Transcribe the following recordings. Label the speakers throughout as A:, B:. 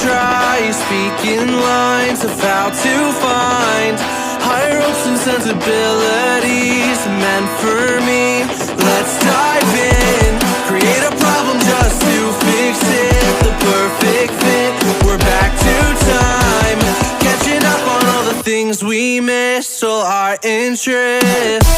A: dry, speaking lines of how to find higher hopes and sensibilities meant for me. Let's dive in, create a problem just to fix it. The perfect fit, we're back to time, catching up on all the things we missed, all our interests.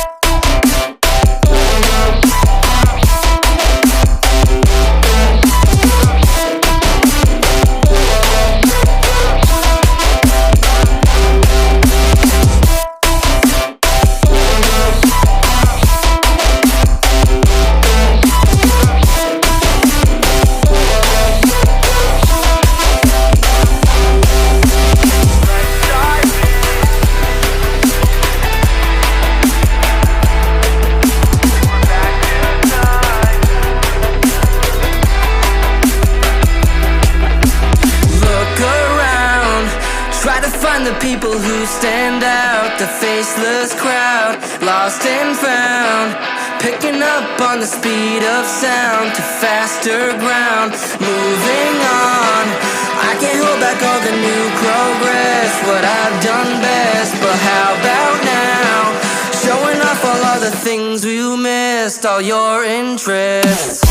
B: The people who stand out, the faceless crowd, lost and found, picking up on the speed of sound to faster ground, moving on. I can't hold back all the new progress, what I've done best, but how about now, showing off all the things we missed, all your interests.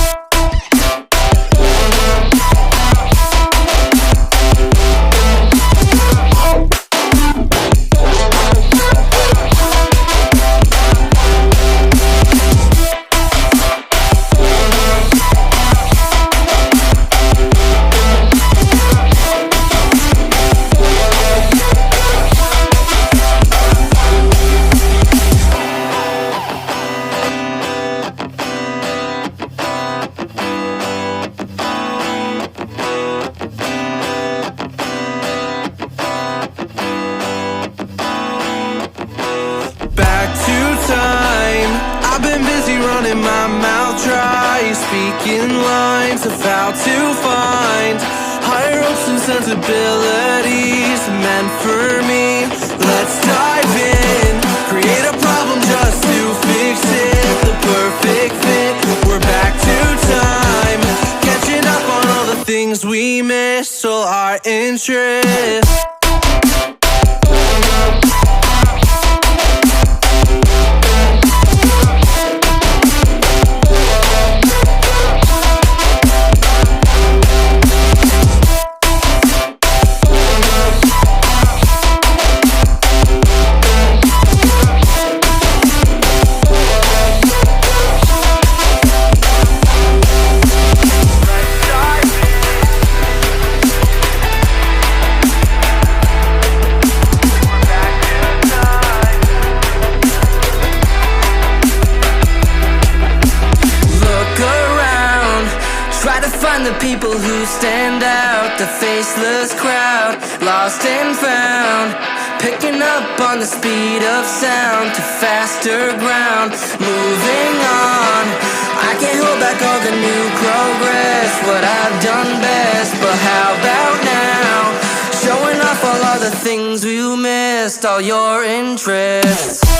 A: I've been busy running my mouth dry, speaking lines of how to find higher hopes and sensibilities meant for me. Let's dive in, create a problem just to fix it. The perfect fit, we're back to time, catching up on all the things we missed, all our interests.
B: The people who stand out, the faceless crowd, lost and found, picking up on the speed of sound to faster ground, moving on. I can't hold back all the new progress, what I've done best, but how about now, showing off all the things we missed, all your interests.